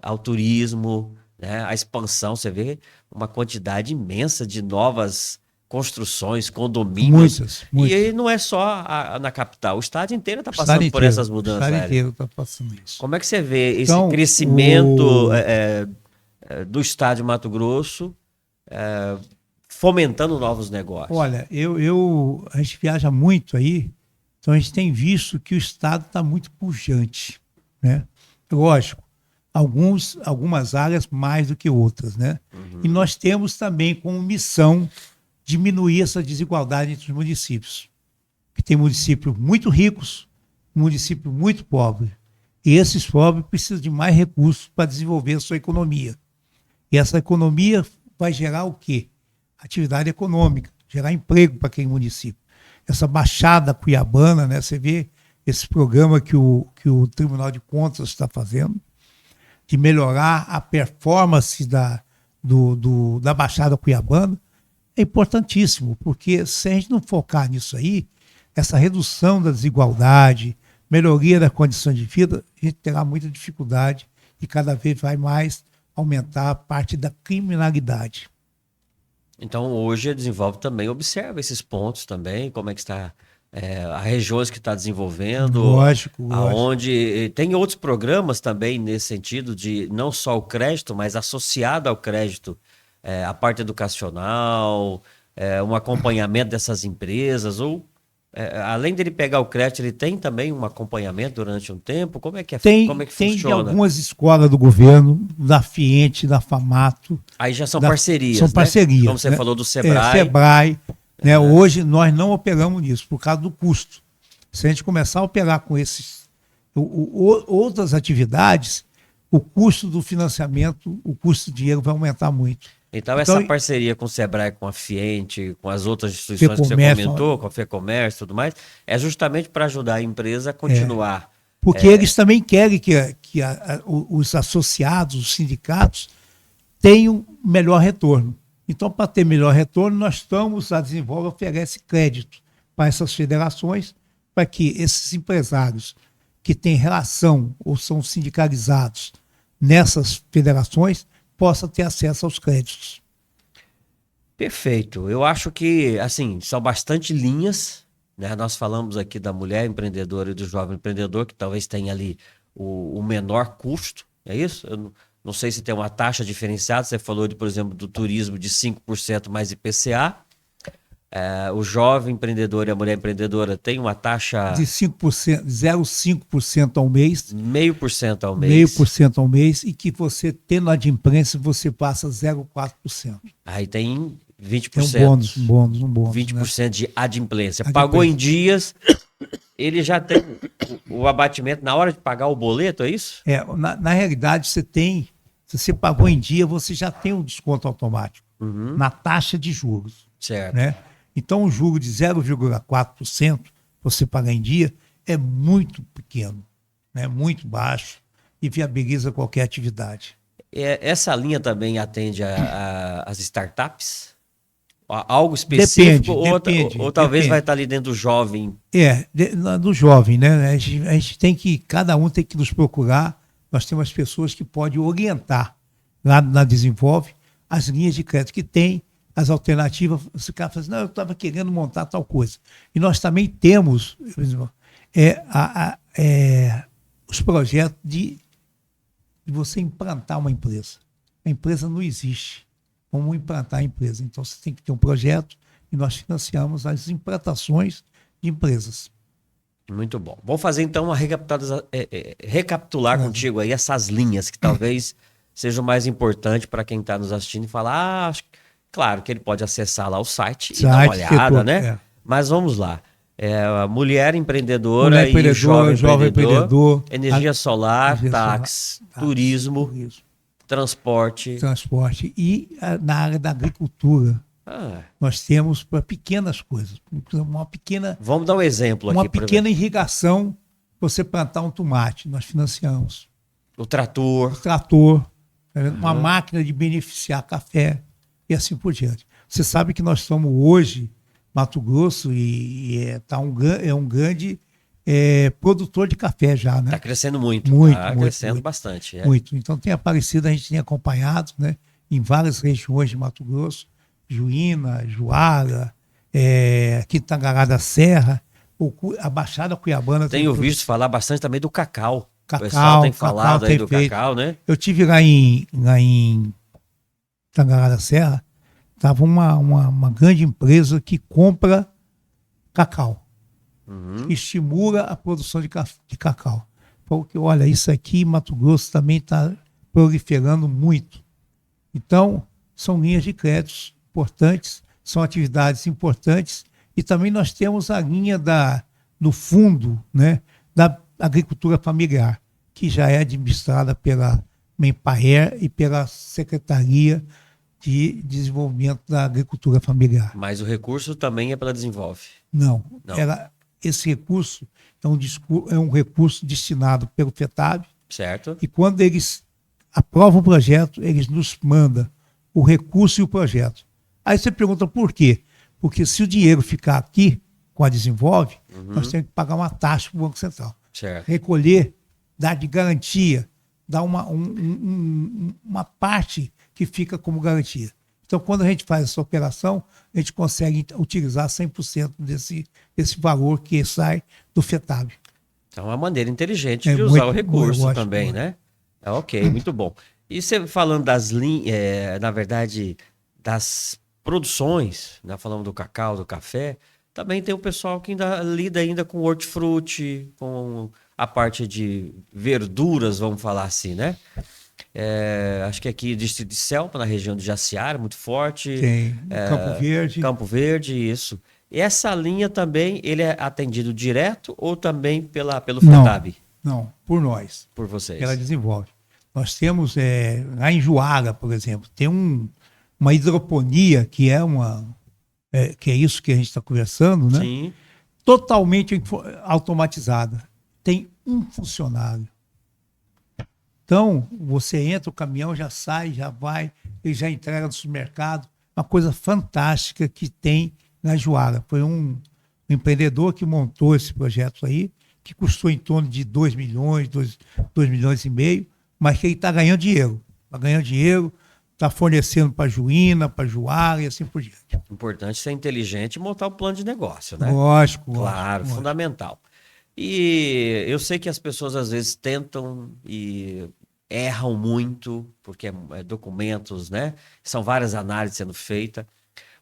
ao turismo, né? A expansão, você vê uma quantidade imensa de novas construções, condomínios. Muitas. E aí não é só na capital, o estado inteiro está passando por inteiro, essas mudanças. O estado inteiro está passando isso. Como é que você vê esse crescimento do estado de Mato Grosso fomentando novos negócios? Olha, a gente viaja muito aí, então a gente tem visto que o estado está muito pujante, né? Lógico, algumas áreas mais do que outras, né? E nós temos também como missão diminuir essa desigualdade entre os municípios. Que tem municípios muito ricos, municípios muito pobres. E esses pobres precisam de mais recursos para desenvolver a sua economia. E essa economia vai gerar o quê? Atividade econômica, gerar emprego para aquele município. Essa Baixada Cuiabana, né? Você vê esse programa que o Tribunal de Contas está fazendo, de melhorar a performance da Baixada Cuiabana, é importantíssimo, porque se a gente não focar nisso aí, essa redução da desigualdade, melhoria da condição de vida, a gente terá muita dificuldade e cada vez vai mais aumentar a parte da criminalidade. Então, hoje a Desenvolve também observa esses pontos também, como é que está as regiões que está desenvolvendo, Lógico. Aonde tem outros programas também nesse sentido de não só o crédito, mas associado ao crédito, a parte educacional, um acompanhamento dessas empresas, ou além dele pegar o crédito, ele tem também um acompanhamento durante um tempo? Como é que Tem funciona? De algumas escolas do governo, da FIENTE, da FAMATO. Aí já são parcerias, são parcerias, né? Como você falou do Sebrae. Sebrae. Né? Hoje nós não operamos nisso por causa do custo. Se a gente começar a operar com esses outras atividades, o custo do financiamento, o custo do dinheiro vai aumentar muito. Então essa parceria com o Sebrae, com a FIENTE, com as outras instituições que você comentou, com a FEComércio e tudo mais, é justamente para ajudar a empresa a continuar. Porque eles também querem que os associados, os sindicatos, tenham melhor retorno. Então, para ter melhor retorno, a Desenvolve oferece crédito para essas federações, para que esses empresários que têm relação ou são sindicalizados nessas federações possam ter acesso aos créditos. Perfeito. Eu acho que, assim, são bastante linhas, né? Nós falamos aqui da mulher empreendedora e do jovem empreendedor, que talvez tenha ali o menor custo, é isso? Eu não sei se tem uma taxa diferenciada. Você falou, por exemplo, do turismo de 5% mais IPCA. O jovem empreendedor e a mulher empreendedora tem uma taxa... De 5%, 0,5% ao mês. 0,5% ao mês. 0,5% ao mês. E que você, tendo adimplência, você passa 0,4%. Aí tem 20%. Tem um bônus. 20%, né? De adimplência. Pagou em dias, ele já tem o abatimento na hora de pagar o boleto, é isso? Na realidade, se você pagou em dia, você já tem um desconto automático na taxa de juros. Certo. Né? Então, o juro de 0,4%, você pagar em dia, é muito pequeno, né? Muito baixo e viabiliza qualquer atividade. Essa linha também atende às startups? Algo específico? Depende, ou talvez vai estar ali dentro do jovem? Do jovem, né? A gente tem que, cada um tem que nos procurar. Nós temos pessoas que podem orientar lá na Desenvolve as linhas de crédito que tem, as alternativas. Esse cara fala assim, não, eu estava querendo montar tal coisa. E nós também temos os projetos de você implantar uma empresa. A empresa não existe. Vamos implantar a empresa. Então você tem que ter um projeto e nós financiamos as implantações de empresas. Muito bom. Vou fazer então uma recapitular contigo aí essas linhas que talvez sejam mais importantes para quem está nos assistindo e falar, claro que ele pode acessar lá o site e dar uma olhada, né? Mas vamos lá. Mulher empreendedora e jovem empreendedor, energia solar, táxi, turismo, transporte e na área da agricultura. Nós temos para pequenas coisas, Vamos dar um exemplo aqui. Uma pequena irrigação, você plantar um tomate, nós financiamos. O trator, uma máquina de beneficiar café e assim por diante. Você sabe que nós somos hoje, Mato Grosso, é um grande produtor de café já, né? Está crescendo muito. Crescendo bastante. Muito. Então tem aparecido, a gente tem acompanhado, né, em várias regiões de Mato Grosso, Juína, Juara, aqui Tangará da Serra, a Baixada Cuiabana. Tenho visto falar bastante também do cacau. O pessoal tem falado aí do cacau, né? Eu tive lá em Tangará da Serra, estava uma grande empresa que compra cacau, estimula a produção de cacau. Porque, olha, isso aqui em Mato Grosso também está proliferando muito. Então, são linhas de créditos importantes são atividades importantes. E também nós temos a linha do fundo, né, da agricultura familiar, que já é administrada pela Mempaer e pela Secretaria de Desenvolvimento da Agricultura Familiar. Mas o recurso também é pela Desenvolve. Não. Não. Esse recurso é um recurso destinado pelo FETAB, Certo. e quando eles aprovam o projeto, eles nos mandam o recurso e o projeto. Aí você pergunta por quê? Porque se o dinheiro ficar aqui com a Desenvolve, nós temos que pagar uma taxa para o Banco Central. Certo. Recolher, dar de garantia, dar uma parte que fica como garantia. Então, quando a gente faz essa operação, a gente consegue utilizar 100% desse valor que sai do FETAB. Então é uma maneira inteligente de É usar muito o recurso boa, eu também, acho. né? É ok, muito bom. E você falando das linhas, na verdade, das produções, né? Falando do cacau, do café, também tem o pessoal que ainda lida ainda com hortifruti, com a parte de verduras, vamos falar assim, né? Acho que aqui Distrito de Selpa, na região de Jaciara, muito forte. Tem Campo Verde. Campo Verde, isso. E essa linha também, ele é atendido direto ou também pelo FETAB? Não, por nós. Por vocês? Ela desenvolve. Nós temos, lá em Juara, por exemplo, tem uma hidroponia que que é isso que a gente está conversando, né? Sim. Totalmente automatizada. Tem um funcionário. Então, você entra, o caminhão já sai, já vai, ele já entrega no supermercado. Uma coisa fantástica que tem na Juara. Foi um empreendedor que montou esse projeto aí, que custou em torno de 2 milhões, 2 milhões e meio, mas que ele está ganhando dinheiro. Está ganhando dinheiro, está fornecendo para Juína, para Juara e assim por diante. Importante ser inteligente e montar o plano de negócio, né? Lógico, Claro, lógico. fundamental. E eu sei que as pessoas às vezes tentam e erram muito, porque é documentos, né? São várias análises sendo feitas.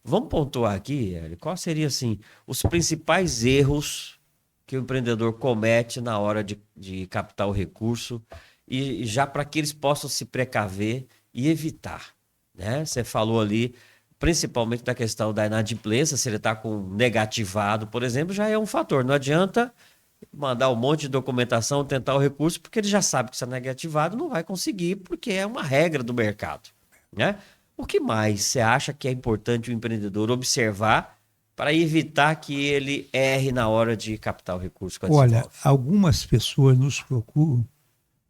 Vamos pontuar aqui, Hélio, qual seria assim, os principais erros que o empreendedor comete na hora de captar o recurso e já para que eles possam se precaver e evitar, né? Você falou ali principalmente da questão da inadimplência, se ele está com negativado, por exemplo, já é um fator. Não adianta mandar um monte de documentação, tentar o recurso, porque ele já sabe que se é negativado, não vai conseguir, porque é uma regra do mercado, né? O que mais você acha que é importante o empreendedor observar para evitar que ele erre na hora de captar o recurso com a Olha, Desenvolve? algumas pessoas nos procuram.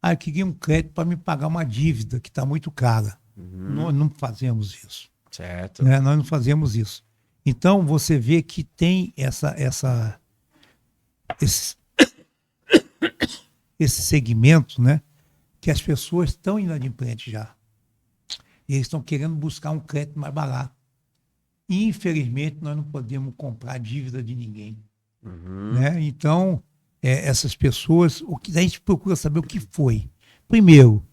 Eu queria um crédito para me pagar uma dívida que está muito cara. Nós não fazemos isso. Certo. Né? Nós não fazemos isso. Então, você vê que tem esse segmento, né? Que as pessoas estão inadimplentes já. E eles estão querendo buscar um crédito mais barato. E, infelizmente, nós não podemos comprar dívida de ninguém. Né? Então, essas pessoas, a gente procura saber o que foi. Primeiro,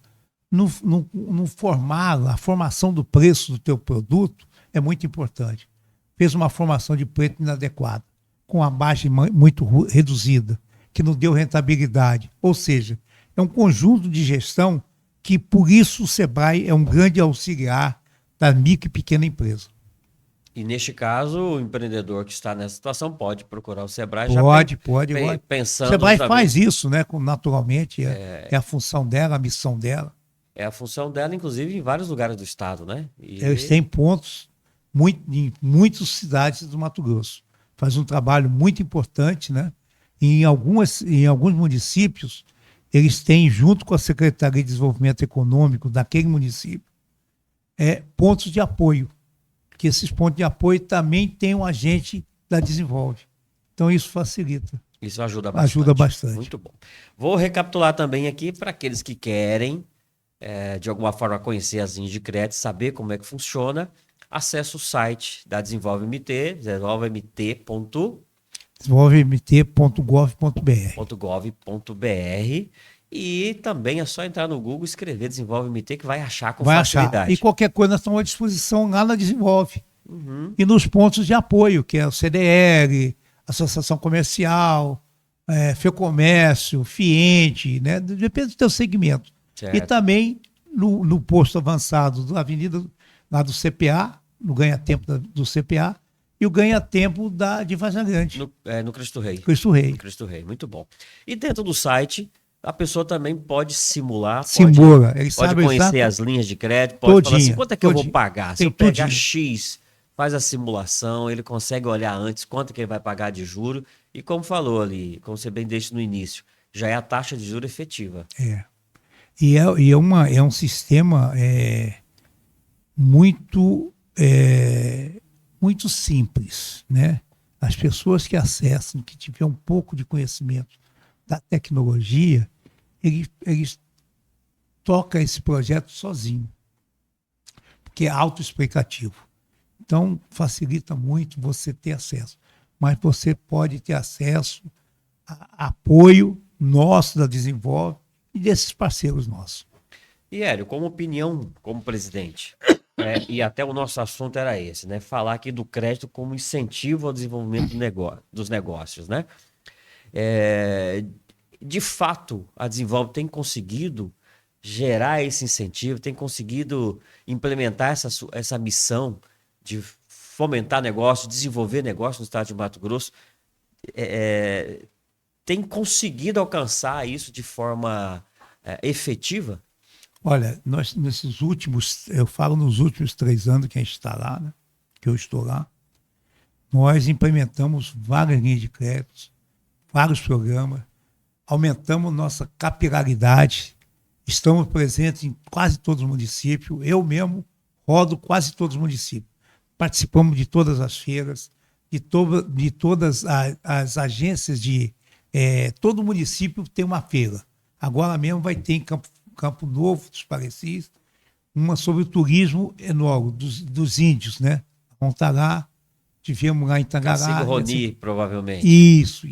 a formação do preço do teu produto é muito importante. Fez uma formação de preço inadequada, com a margem muito reduzida, que não deu rentabilidade. Ou seja, é um conjunto de gestão que, por isso, o Sebrae é um grande auxiliar da micro e pequena empresa. E neste caso, o empreendedor que está nessa situação pode procurar o Sebrae Pode. Pensando O Sebrae também. faz isso, né? Naturalmente, é a função dela, a missão dela. É a função dela, inclusive, em vários lugares do estado, né? Eles têm pontos em muitas cidades do Mato Grosso. Faz um trabalho muito importante, né? Em alguns municípios, eles têm, junto com a Secretaria de Desenvolvimento Econômico daquele município, pontos de apoio. Que esses pontos de apoio também têm um agente da Desenvolve. Então, isso facilita. Isso ajuda bastante. Ajuda bastante. Muito bom. Vou recapitular também aqui para aqueles que querem, de alguma forma, conhecer as linhas de crédito, saber como é que funciona. Acesse o site da Desenvolve MT, desenvolvemt.gov.br. E também é só entrar no Google e escrever Desenvolve MT que vai achar com facilidade. E qualquer coisa nós estamos à disposição lá na Desenvolve. E nos pontos de apoio, que é o CDL, Associação Comercial, Fecomércio, Fiente, né? Depende do teu segmento. Certo. E também no posto avançado da Avenida, lá do CPA, no ganha-tempo do CPA, e o ganha-tempo de Vargem Grande. No Cristo Rei. Cristo Rei. Cristo Rei, muito bom. E dentro do site, a pessoa também pode simular, Simula. Ele pode sabe conhecer as linhas de crédito, pode falar assim, quanto é que eu vou pagar? Se eu pegar X, faz a simulação, ele consegue olhar antes quanto que ele vai pagar de juro. E como falou ali, como você bem disse no início, já é a taxa de juro efetiva. E é um sistema muito simples, né? As pessoas que acessam, que tiver um pouco de conhecimento da tecnologia, eles tocam esse projeto sozinho, porque é autoexplicativo. Então, facilita muito você ter acesso. Mas você pode ter acesso a apoio nosso da Desenvolve e desses parceiros nossos. E Hélio, como opinião, como presidente, e até o nosso assunto era esse, né? Falar aqui do crédito como incentivo ao desenvolvimento dos negócios, né? De fato, a Desenvolve tem conseguido gerar esse incentivo, tem conseguido implementar essa missão de fomentar negócio, desenvolver negócio no estado de Mato Grosso, tem conseguido alcançar isso de forma efetiva? Olha, nós eu falo nos últimos 3 anos que a gente está lá, né? Que eu estou lá, nós implementamos várias linhas de créditos, vários programas, aumentamos nossa capilaridade, estamos presentes em quase todos os municípios, eu mesmo rodo quase todos os municípios, participamos de todas as feiras, de todas as agências todo município tem uma feira. Agora mesmo vai ter em Campo Novo dos Parecis uma sobre o turismo enólogo dos índios, né? Vamos estar lá, tivemos lá em Tangará. Cacique Roni, provavelmente. Isso.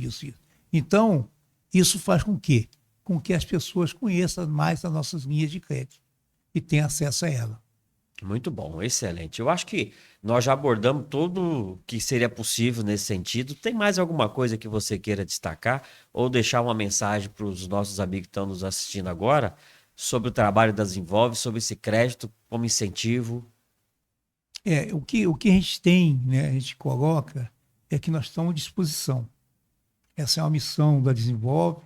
Então, isso faz com que as pessoas conheçam mais as nossas linhas de crédito e tenham acesso a ela. Muito bom, excelente. Eu acho que nós já abordamos tudo o que seria possível nesse sentido. Tem mais alguma coisa que você queira destacar ou deixar uma mensagem para os nossos amigos que estão nos assistindo agora sobre o trabalho das Desenvolve, sobre esse crédito como incentivo? O que a gente tem, né, a gente coloca, é que nós estamos à disposição. Essa é uma missão da Desenvolve,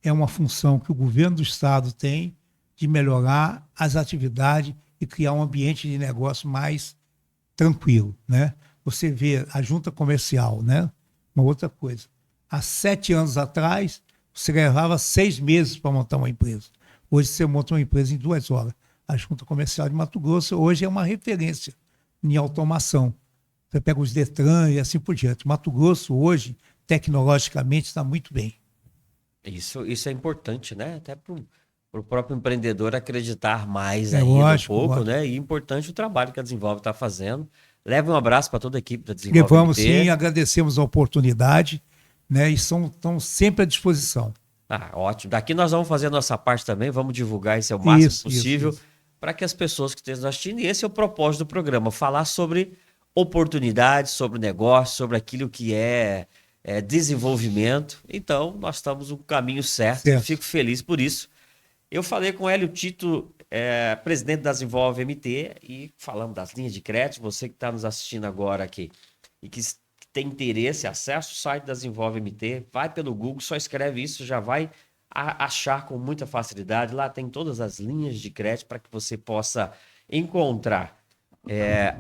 é uma função que o governo do estado tem de melhorar as atividades e criar um ambiente de negócio mais tranquilo, né? Você vê a junta comercial, né? Uma outra coisa. Há 7 anos atrás, você levava 6 meses para montar uma empresa. Hoje você monta uma empresa em 2 horas. A junta comercial de Mato Grosso hoje é uma referência em automação. Você pega os Detran e assim por diante. Mato Grosso hoje, tecnologicamente, está muito bem. Isso é importante, né? Até para o próprio empreendedor acreditar mais ainda um pouco, né? E importante o trabalho que a Desenvolve está fazendo. Leve um abraço para toda a equipe da Desenvolve. Levamos sim, agradecemos a oportunidade, né? E estão sempre à disposição. Ótimo. Daqui nós vamos fazer a nossa parte também, vamos divulgar isso o máximo possível para que as pessoas que estejam assistindo, e esse é o propósito do programa, falar sobre oportunidades, sobre negócio, sobre aquilo que é desenvolvimento. Então, nós estamos no caminho certo. Fico feliz por isso. Eu falei com o Hélio Tito, presidente da Desenvolve MT, e falamos das linhas de crédito. Você que está nos assistindo agora aqui e que tem interesse, acessa o site da Desenvolve MT, vai pelo Google, só escreve isso, já vai achar com muita facilidade. Lá tem todas as linhas de crédito para que você possa encontrar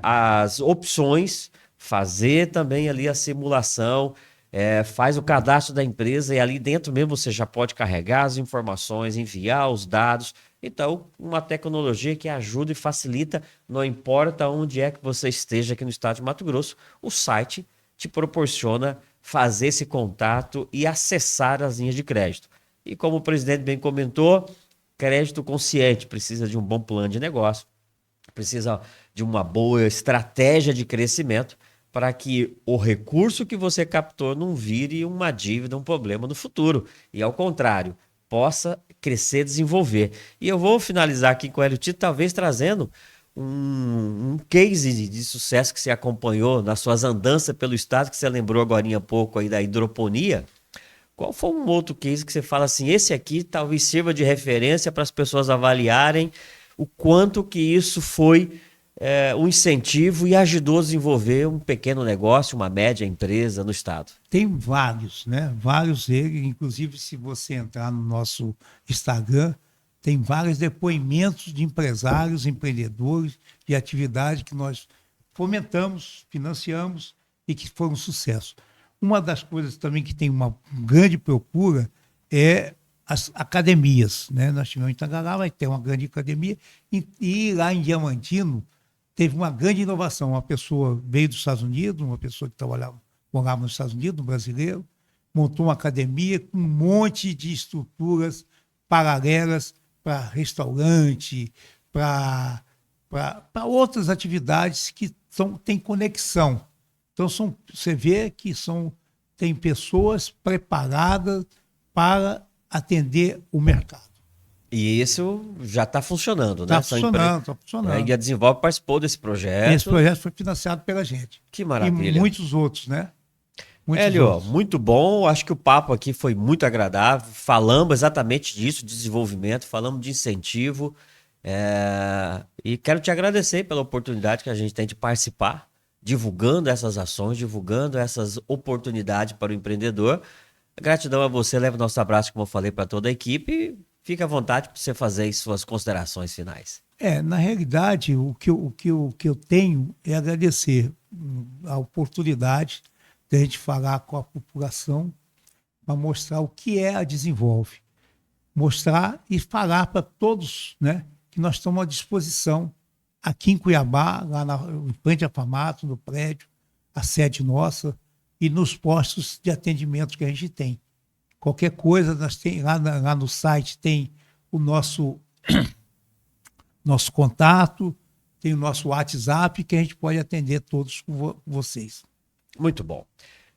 as opções, fazer também ali a simulação, faz o cadastro da empresa e ali dentro mesmo você já pode carregar as informações, enviar os dados. Então, uma tecnologia que ajuda e facilita, não importa onde é que você esteja aqui no estado de Mato Grosso, o site te proporciona fazer esse contato e acessar as linhas de crédito. E como o presidente bem comentou, crédito consciente precisa de um bom plano de negócio, precisa de uma boa estratégia de crescimento para que o recurso que você captou não vire uma dívida, um problema no futuro. E ao contrário, possa crescer, desenvolver. E eu vou finalizar aqui com o Hélio Tito, talvez trazendo um case de sucesso que você acompanhou nas suas andanças pelo estado, que você lembrou agora há pouco aí da hidroponia. Qual foi um outro case que você fala assim, esse aqui talvez sirva de referência para as pessoas avaliarem o quanto que isso foi um incentivo e ajudou a desenvolver um pequeno negócio, uma média empresa no estado? Tem vários, né? Vários ele, inclusive se você entrar no nosso Instagram, tem vários depoimentos de empresários, empreendedores de atividade que nós fomentamos, financiamos e que foram um sucesso. Uma das coisas também que tem uma grande procura é as academias, né? Nós tivemos em Tangará, vai ter uma grande academia, e lá em Diamantino teve uma grande inovação. Uma pessoa veio dos Estados Unidos, uma pessoa que morava nos Estados Unidos, um brasileiro, montou uma academia com um monte de estruturas paralelas para restaurante, para outras atividades que têm conexão. Então, você vê que tem pessoas preparadas para atender o mercado. E isso já está funcionando, né? Está funcionando, está funcionando. E a Desenvolve participou desse projeto. Esse projeto foi financiado pela gente. Que maravilha. E muitos outros, né? Hélio, muito bom. Acho que o papo aqui foi muito agradável. Falamos exatamente disso, de desenvolvimento, falamos de incentivo. E quero te agradecer pela oportunidade que a gente tem de participar, divulgando essas ações, divulgando essas oportunidades para o empreendedor. Gratidão a você, leva o nosso abraço, como eu falei, para toda a equipe. E fica à vontade para você fazer as suas considerações finais. Na realidade, o que eu tenho é agradecer a oportunidade de a gente falar com a população para mostrar o que é a Desenvolve. Mostrar e falar para todos, né, que nós estamos à disposição aqui em Cuiabá, em frente à Famato, no prédio, a sede nossa, e nos postos de atendimento que a gente tem. Qualquer coisa, lá no site tem o nosso contato, tem o nosso WhatsApp, que a gente pode atender todos com vocês. Muito bom.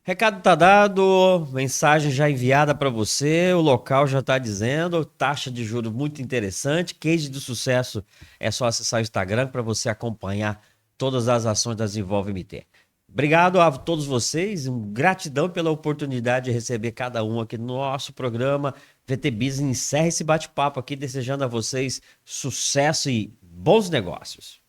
Recado está dado, mensagem já enviada para você, o local já está dizendo, taxa de juros muito interessante, case do sucesso, é só acessar o Instagram para você acompanhar todas as ações da Desenvolve MT. Obrigado a todos vocês, gratidão pela oportunidade de receber cada um aqui no nosso programa. VT Business encerra esse bate-papo aqui, desejando a vocês sucesso e bons negócios.